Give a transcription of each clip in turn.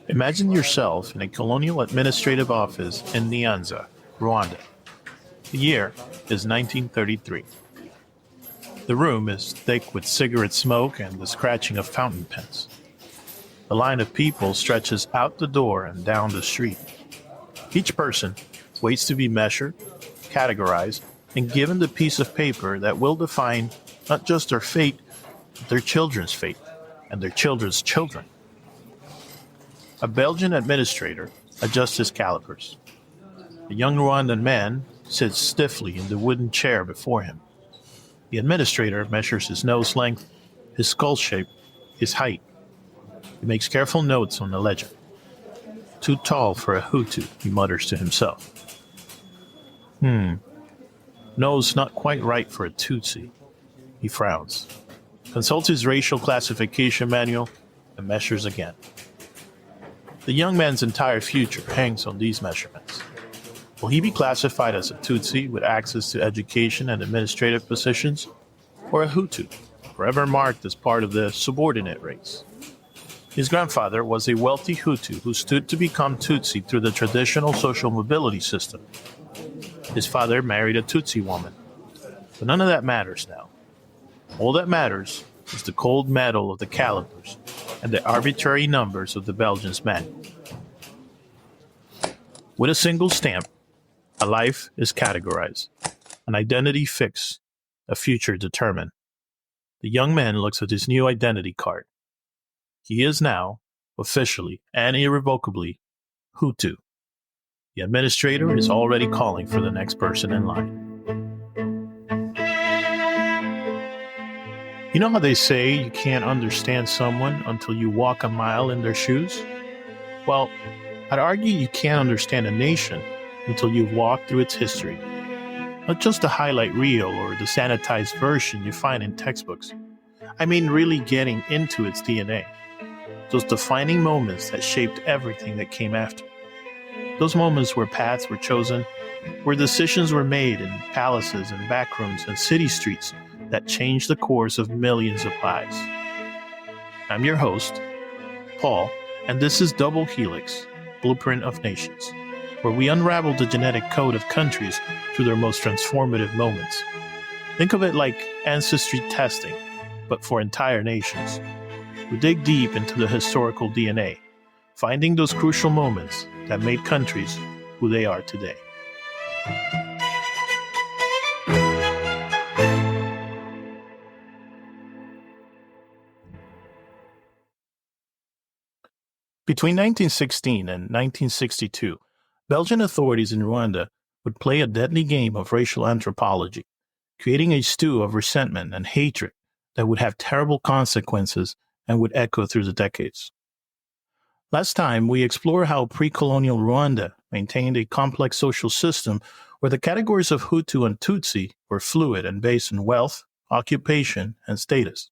Imagine yourself in a colonial administrative office in Nyanza, Rwanda. The year is 1933. The room is thick with cigarette smoke and the scratching of fountain pens. The line of people stretches out the door and down the street. Each person waits to be measured, categorized, and given the piece of paper that will define not just their fate, but their children's fate and their children's children. A Belgian administrator adjusts his calipers. A young Rwandan man sits stiffly in the wooden chair before him. The administrator measures his nose length, his skull shape, his height. He makes careful notes on the ledger. Too tall for a Hutu, he mutters to himself. Nose not quite right for a Tutsi. He frowns, consults his racial classification manual, and measures again. The young man's entire future hangs on these measurements. Will he be classified as a Tutsi with access to education and administrative positions, or a Hutu, forever marked as part of the subordinate race? His grandfather was a wealthy Hutu who stood to become Tutsi through the traditional social mobility system. His father married a Tutsi woman. But none of that matters now. All that matters is the cold metal of the calipers and the arbitrary numbers of the Belgian's manual. With a single stamp, a life is categorized, an identity fixed, a future determined. The young man looks at his new identity card. He is now, officially and irrevocably, Hutu. The administrator is already calling for the next person in line. You know how they say you can't understand someone until you walk a mile in their shoes? Well, I'd argue you can't understand a nation until you've walked through its history. Not just the highlight reel or the sanitized version you find in textbooks. I mean really getting into its DNA. Those defining moments that shaped everything that came after. Those moments where paths were chosen, where decisions were made in palaces and backrooms and city streets that changed the course of millions of lives. I'm your host, Paul, and this is Double Helix, Blueprint of Nations, where we unravel the genetic code of countries through their most transformative moments. Think of it like ancestry testing, but for entire nations. We dig deep into the historical DNA, finding those crucial moments that made countries who they are today. Between 1916 and 1962, Belgian authorities in Rwanda would play a deadly game of racial anthropology, creating a stew of resentment and hatred that would have terrible consequences and would echo through the decades. Last time, we explored how pre-colonial Rwanda maintained a complex social system where the categories of Hutu and Tutsi were fluid and based on wealth, occupation, and status.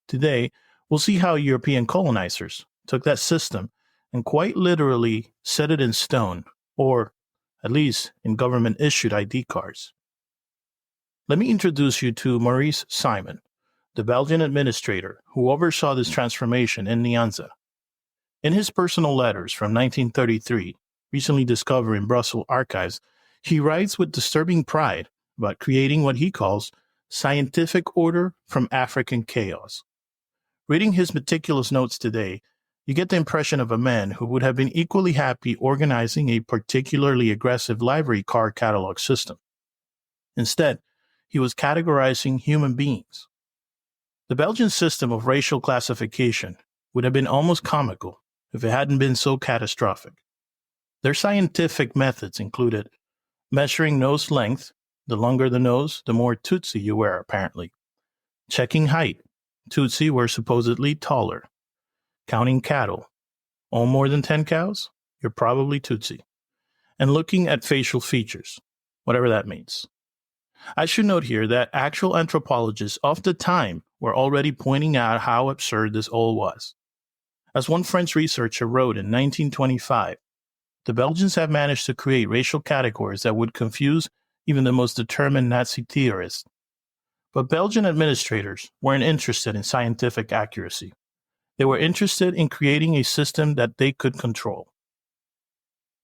Today, we'll see how European colonizers took that system and quite literally set it in stone, or at least in government-issued ID cards. Let me introduce you to Maurice Simon, the Belgian administrator who oversaw this transformation in Nyanza. In his personal letters from 1933, recently discovered in Brussels archives, he writes with disturbing pride about creating what he calls scientific order from African chaos. Reading his meticulous notes today, you get the impression of a man who would have been equally happy organizing a particularly aggressive library card catalog system. Instead, he was categorizing human beings. The Belgian system of racial classification would have been almost comical if it hadn't been so catastrophic. Their scientific methods included measuring nose length. The longer the nose, the more Tutsi you were, apparently. Checking height. Tutsi were supposedly taller. Counting cattle. Own more than 10 cows? You're probably Tutsi. And looking at facial features, whatever that means. I should note here that actual anthropologists of the time were already pointing out how absurd this all was. As one French researcher wrote in 1925, the Belgians have managed to create racial categories that would confuse even the most determined Nazi theorists. But Belgian administrators weren't interested in scientific accuracy. They were interested in creating a system that they could control.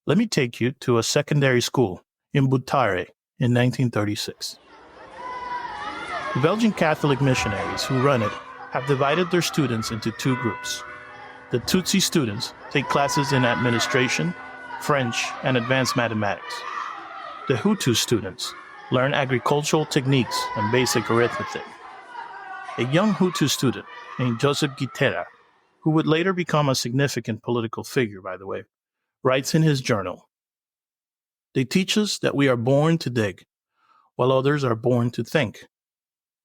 Let me take you to a secondary school in Butare in 1936. The Belgian Catholic missionaries who run it have divided their students into two groups. The Tutsi students take classes in administration, French, and advanced mathematics. The Hutu students learn agricultural techniques and basic arithmetic. A young Hutu student named Joseph Gitera, who would later become a significant political figure, by the way, writes in his journal, "They teach us that we are born to dig, while others are born to think.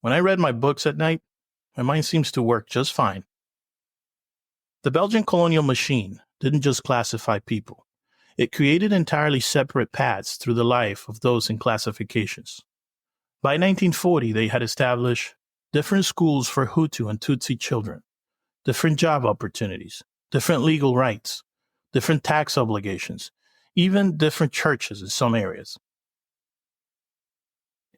When I read my books at night, my mind seems to work just fine." The Belgian colonial machine didn't just classify people. It created entirely separate paths through the life of those in classifications. By 1940, they had established different schools for Hutu and Tutsi children, different job opportunities, different legal rights, different tax obligations, even different churches in some areas.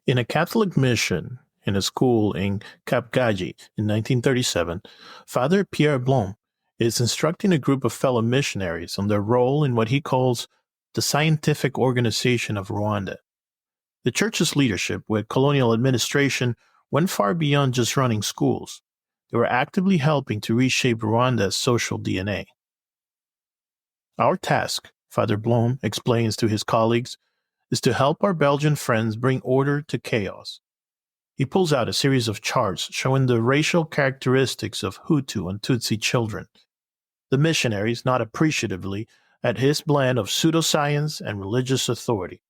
In a Catholic mission in a school in Kapgaji in 1937, Father Pierre Blom is instructing a group of fellow missionaries on their role in what he calls the scientific organization of Rwanda. The church's leadership with colonial administration went far beyond just running schools. They were actively helping to reshape Rwanda's social DNA. Our task, Father Blom explains to his colleagues, is to help our Belgian friends bring order to chaos. He pulls out a series of charts showing the racial characteristics of Hutu and Tutsi children. The missionaries nod appreciatively at his blend of pseudoscience and religious authority.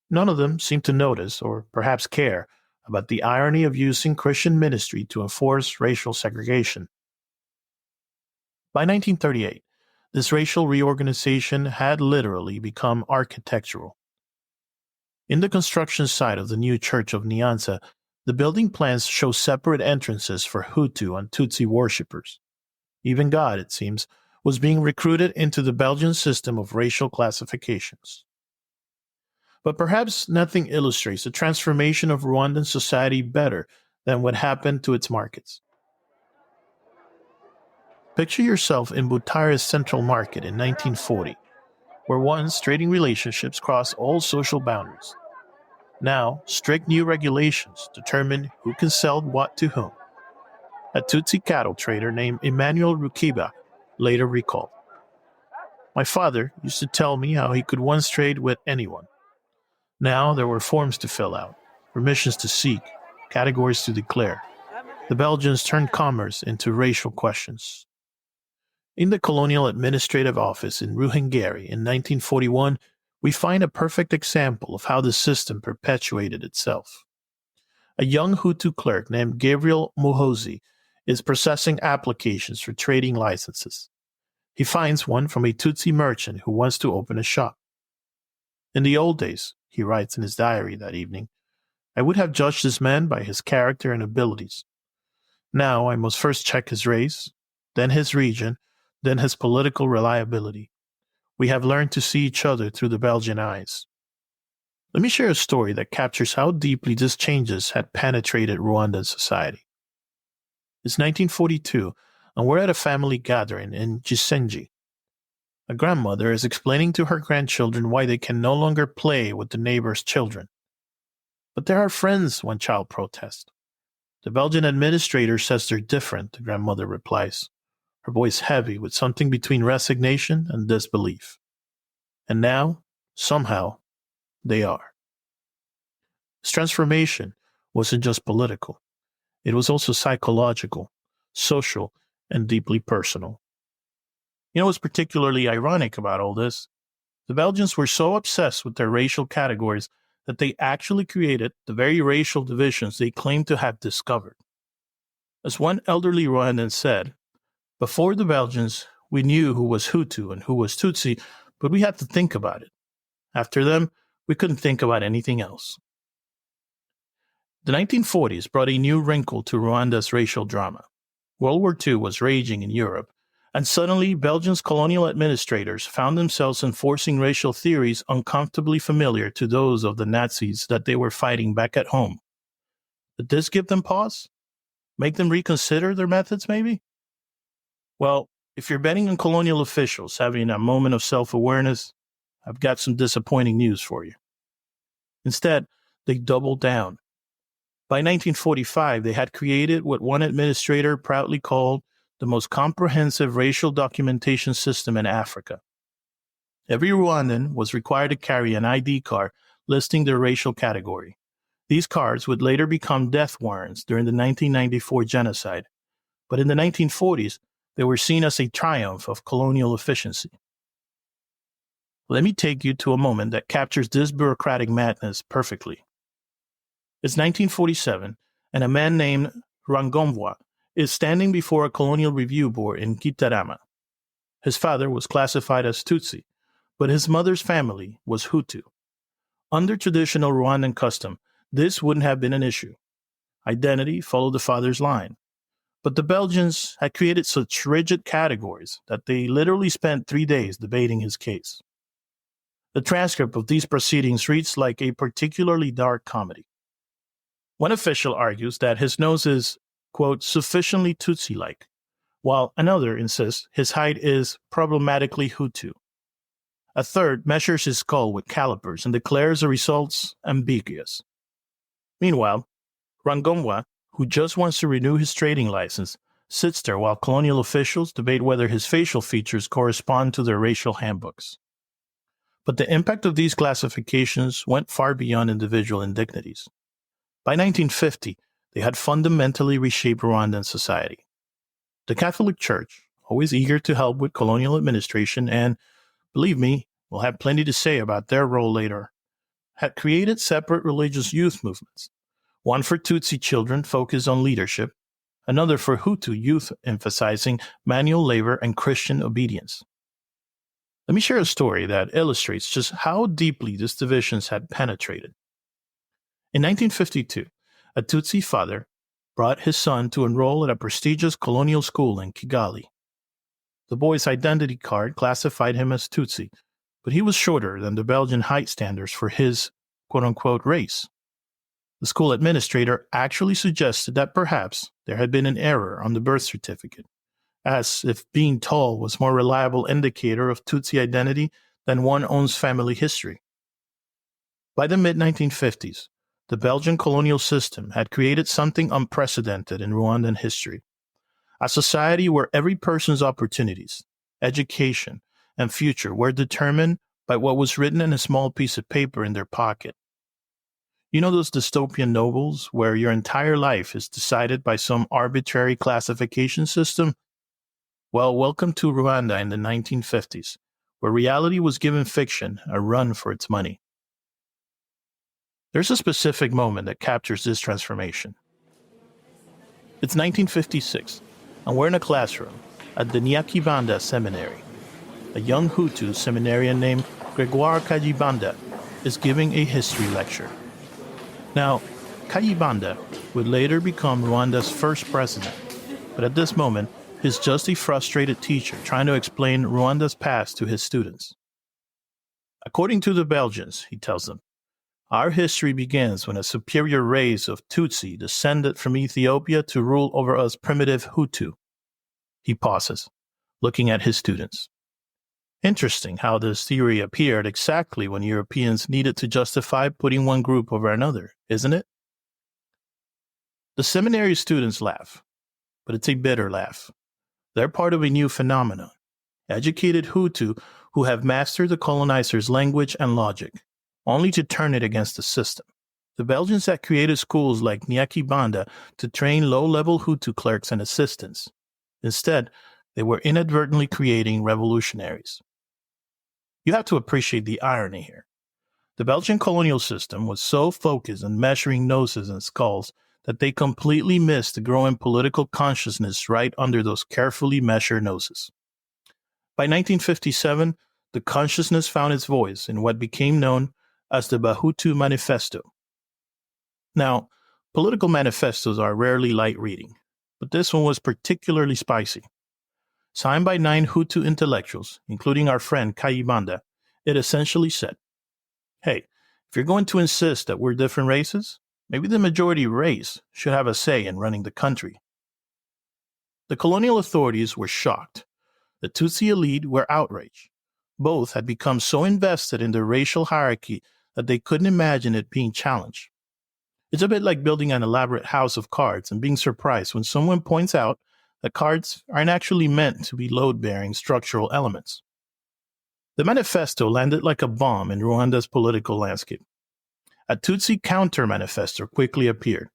None of them seem to notice, or perhaps care, about the irony of using Christian ministry to enforce racial segregation. By 1938, this racial reorganization had literally become architectural. In the construction site of the new church of Nyanza, the building plans show separate entrances for Hutu and Tutsi worshippers. Even God, it seems, was being recruited into the Belgian system of racial classifications. But perhaps nothing illustrates the transformation of Rwandan society better than what happened to its markets. Picture yourself in Butare's central market in 1940, where once trading relationships crossed all social boundaries. Now, strict new regulations determine who can sell what to whom. A Tutsi cattle trader named Emmanuel Rukiba later recalled, "My father used to tell me how he could once trade with anyone. Now there were forms to fill out, permissions to seek, categories to declare. The Belgians turned commerce into racial questions." In the Colonial Administrative Office in Ruhengeri in 1941, we find a perfect example of how the system perpetuated itself. A young Hutu clerk named Gabriel Muhozi is processing applications for trading licenses. He finds one from a Tutsi merchant who wants to open a shop. "In the old days," he writes in his diary that evening, "I would have judged this man by his character and abilities. Now I must first check his race, then his region, then his political reliability. We have learned to see each other through the Belgian eyes." Let me share a story that captures how deeply these changes had penetrated Rwandan society. It's 1942, and we're at a family gathering in Gisenyi. A grandmother is explaining to her grandchildren why they can no longer play with the neighbor's children. "But they're our friends," one child protests. "The Belgian administrator says they're different," the grandmother replies, her voice heavy with something between resignation and disbelief. And now, somehow, they are. This transformation wasn't just political. It was also psychological, social, and deeply personal. You know what's particularly ironic about all this? The Belgians were so obsessed with their racial categories that they actually created the very racial divisions they claimed to have discovered. As one elderly Rwandan said, "Before the Belgians, we knew who was Hutu and who was Tutsi, but we had to think about it. After them, we couldn't think about anything else." The 1940s brought a new wrinkle to Rwanda's racial drama. World War II was raging in Europe, and suddenly Belgium's colonial administrators found themselves enforcing racial theories uncomfortably familiar to those of the Nazis that they were fighting back at home. Did this give them pause? Make them reconsider their methods, maybe? Well, if you're betting on colonial officials having a moment of self-awareness, I've got some disappointing news for you. Instead, they doubled down. By 1945, they had created what one administrator proudly called the most comprehensive racial documentation system in Africa. Every Rwandan was required to carry an ID card listing their racial category. These cards would later become death warrants during the 1994 genocide, but in the 1940s, they were seen as a triumph of colonial efficiency. Let me take you to a moment that captures this bureaucratic madness perfectly. It's 1947, and a man named Rwanda is standing before a colonial review board in Gitarama. His father was classified as Tutsi, but his mother's family was Hutu. Under traditional Rwandan custom, this wouldn't have been an issue. Identity followed the father's line. But the Belgians had created such rigid categories that they literally spent 3 days debating his case. The transcript of these proceedings reads like a particularly dark comedy. One official argues that his nose is, quote, sufficiently Tutsi-like, while another insists his height is problematically Hutu. A third measures his skull with calipers and declares the results ambiguous. Meanwhile, Rwanda, who just wants to renew his trading license, sits there while colonial officials debate whether his facial features correspond to their racial handbooks. But the impact of these classifications went far beyond individual indignities. By 1950, they had fundamentally reshaped Rwandan society. The Catholic Church, always eager to help with colonial administration and, believe me, we'll have plenty to say about their role later, had created separate religious youth movements. One for Tutsi children focused on leadership, another for Hutu youth emphasizing manual labor and Christian obedience. Let me share a story that illustrates just how deeply these divisions had penetrated. In 1952, a Tutsi father brought his son to enroll at a prestigious colonial school in Kigali. The boy's identity card classified him as Tutsi, but he was shorter than the Belgian height standards for his quote-unquote race. The school administrator actually suggested that perhaps there had been an error on the birth certificate, as if being tall was a more reliable indicator of Tutsi identity than one's own family history. By the mid-1950s, the Belgian colonial system had created something unprecedented in Rwandan history, a society where every person's opportunities, education, and future were determined by what was written in a small piece of paper in their pocket. You know those dystopian novels where your entire life is decided by some arbitrary classification system? Well, welcome to Rwanda in the 1950s, where reality was given fiction a run for its money. There's a specific moment that captures this transformation. It's 1956, and we're in a classroom at the Nyakibanda Seminary. A young Hutu seminarian named Gregoire Kayibanda is giving a history lecture. Now, Kayibanda would later become Rwanda's first president, but at this moment, he's just a frustrated teacher trying to explain Rwanda's past to his students. According to the Belgians, he tells them, our history begins when a superior race of Tutsi descended from Ethiopia to rule over us primitive Hutu. He pauses, looking at his students. Interesting how this theory appeared exactly when Europeans needed to justify putting one group over another, isn't it? The seminary students laugh, but it's a bitter laugh. They're part of a new phenomenon, educated Hutu who have mastered the colonizer's language and logic, only to turn it against the system. The Belgians had created schools like Nyakibanda to train low-level Hutu clerks and assistants. Instead, they were inadvertently creating revolutionaries. You have to appreciate the irony here. The Belgian colonial system was so focused on measuring noses and skulls that they completely missed the growing political consciousness right under those carefully measured noses. By 1957, the consciousness found its voice in what became known as the Bahutu Manifesto. Now, political manifestos are rarely light reading, but this one was particularly spicy. Signed by 9 Hutu intellectuals, including our friend Kayibanda, it essentially said, hey, if you're going to insist that we're different races, maybe the majority race should have a say in running the country. The colonial authorities were shocked. The Tutsi elite were outraged. Both had become so invested in their racial hierarchy that they couldn't imagine it being challenged. It's a bit like building an elaborate house of cards and being surprised when someone points out that cards aren't actually meant to be load-bearing structural elements. The manifesto landed like a bomb in Rwanda's political landscape. A Tutsi counter-manifesto quickly appeared,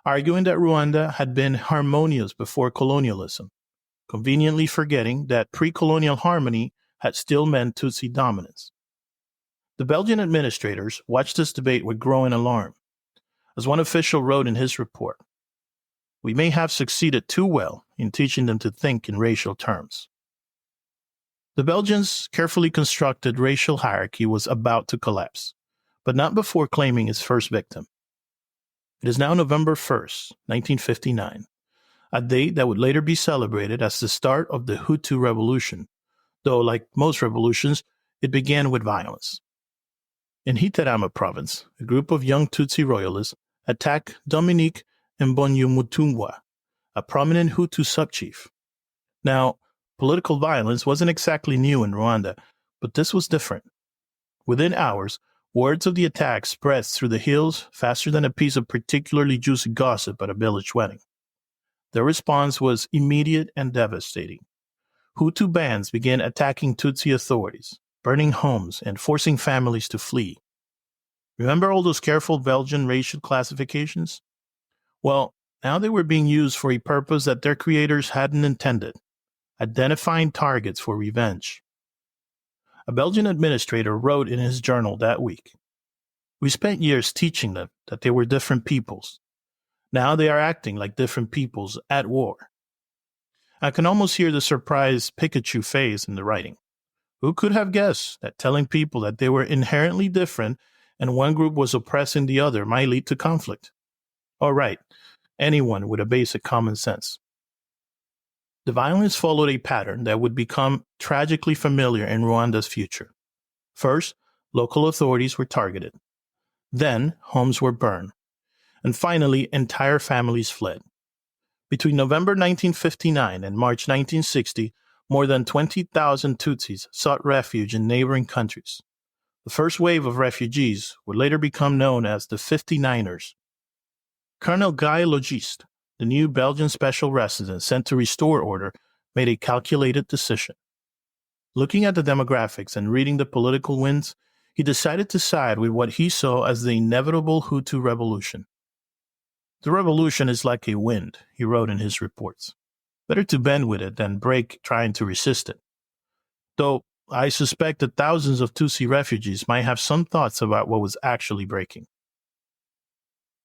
arguing that Rwanda had been harmonious before colonialism, conveniently forgetting that pre-colonial harmony had still meant Tutsi dominance. The Belgian administrators watched this debate with growing alarm. As one official wrote in his report, "We may have succeeded too well in teaching them to think in racial terms." The Belgians' carefully constructed racial hierarchy was about to collapse, but not before claiming its first victim. It is now November 1st, 1959, a date that would later be celebrated as the start of the Hutu Revolution, though, like most revolutions, it began with violence. In Hitarama province, a group of young Tutsi royalists attacked Dominique Mbonyumutungwa, a prominent Hutu subchief. Now, political violence wasn't exactly new in Rwanda, but this was different. Within hours, words of the attack spread through the hills faster than a piece of particularly juicy gossip at a village wedding. The response was immediate and devastating. Hutu bands began attacking Tutsi authorities, burning homes and forcing families to flee. Remember all those careful Belgian racial classifications? Well, now they were being used for a purpose that their creators hadn't intended: identifying targets for revenge. A Belgian administrator wrote in his journal that week, "We spent years teaching them that they were different peoples. Now they are acting like different peoples at war." I can almost hear the surprised Pikachu face in the writing. Who could have guessed that telling people that they were inherently different and one group was oppressing the other might lead to conflict? All right, anyone with a basic common sense. The violence followed a pattern that would become tragically familiar in Rwanda's future. First, local authorities were targeted. Then, homes were burned. And finally, entire families fled. Between November 1959 and March 1960, more than 20,000 Tutsis sought refuge in neighboring countries. The first wave of refugees would later become known as the 59ers. Colonel Guy Logiste, the new Belgian special resident sent to restore order, made a calculated decision. Looking at the demographics and reading the political winds, he decided to side with what he saw as the inevitable Hutu Revolution. "The revolution is like a wind," he wrote in his reports. "Better to bend with it than break trying to resist it." Though I suspect that thousands of Tutsi refugees might have some thoughts about what was actually breaking.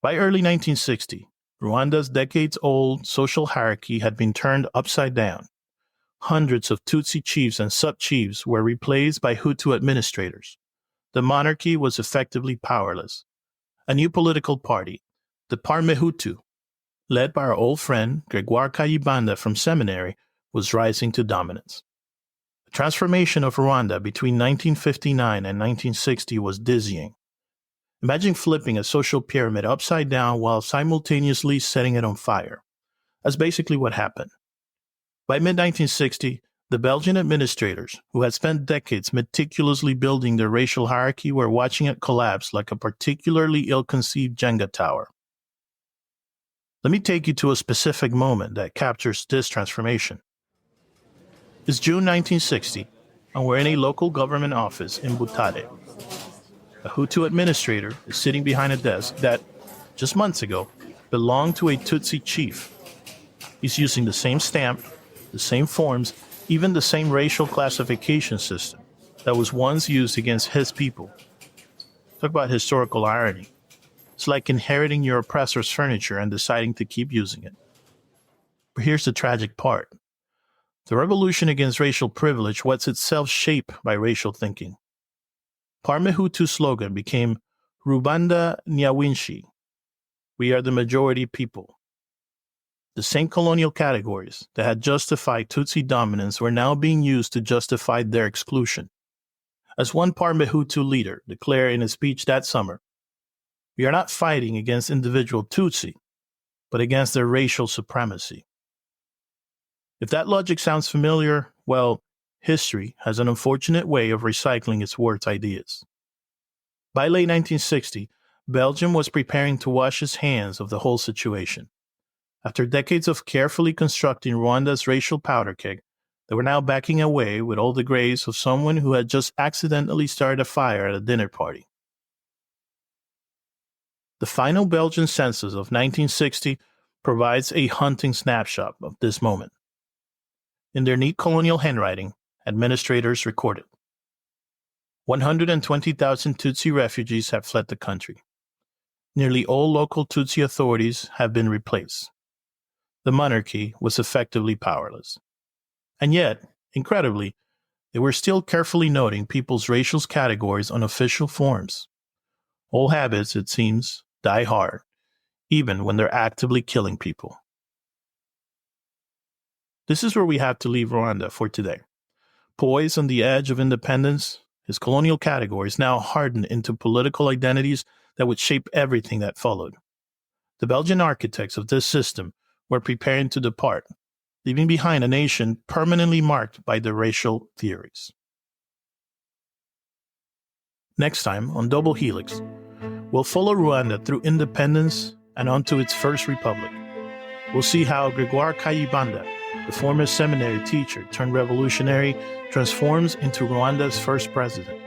By early 1960, Rwanda's decades-old social hierarchy had been turned upside down. Hundreds of Tutsi chiefs and sub-chiefs were replaced by Hutu administrators. The monarchy was effectively powerless. A new political party, the Parmehutu, led by our old friend Gregoire Kayibanda from seminary, was rising to dominance. The transformation of Rwanda between 1959 and 1960 was dizzying. Imagine flipping a social pyramid upside down while simultaneously setting it on fire. That's basically what happened. By mid-1960, the Belgian administrators, who had spent decades meticulously building their racial hierarchy, were watching it collapse like a particularly ill-conceived Jenga tower. Let me take you to a specific moment that captures this transformation. It's June 1960, and we're in a local government office in Butare. A Hutu administrator is sitting behind a desk that, just months ago, belonged to a Tutsi chief. He's using the same stamp, the same forms, even the same racial classification system that was once used against his people. Talk about historical irony. It's like inheriting your oppressor's furniture and deciding to keep using it. But here's the tragic part. The revolution against racial privilege was itself shaped by racial thinking. Parmehutu's slogan became Rubanda Nyawinshi. We are the majority people. The same colonial categories that had justified Tutsi dominance were now being used to justify their exclusion. As one Parmehutu leader declared in a speech that summer, "We are not fighting against individual Tutsi, but against their racial supremacy." If that logic sounds familiar, well, history has an unfortunate way of recycling its worst ideas. By late 1960, Belgium was preparing to wash its hands of the whole situation. After decades of carefully constructing Rwanda's racial powder keg, they were now backing away with all the grace of someone who had just accidentally started a fire at a dinner party. The final Belgian census of 1960 provides a haunting snapshot of this moment. In their neat colonial handwriting, administrators recorded 120,000 Tutsi refugees have fled the country. Nearly all local Tutsi authorities have been replaced. The monarchy was effectively powerless. And yet, incredibly, they were still carefully noting people's racial categories on official forms. All habits, it seems, die hard, even when they're actively killing people. This is where we have to leave Rwanda for today. Poised on the edge of independence, his colonial categories now hardened into political identities that would shape everything that followed. The Belgian architects of this system were preparing to depart, leaving behind a nation permanently marked by their racial theories. Next time on Double Helix, we'll follow Rwanda through independence and onto its first republic. We'll see how Gregoire Kayibanda, the former seminary teacher turned revolutionary, transforms into Rwanda's first president.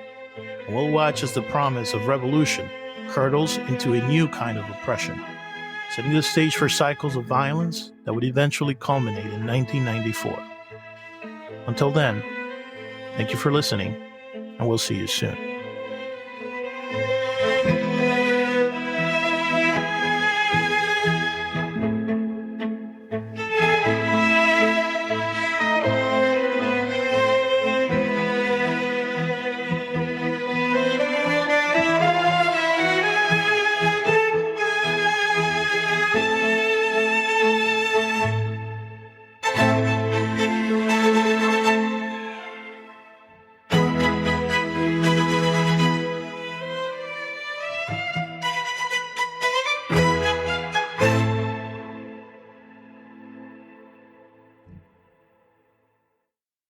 And we'll watch as the promise of revolution hurtles into a new kind of oppression, setting the stage for cycles of violence that would eventually culminate in 1994. Until then, thank you for listening, and we'll see you soon.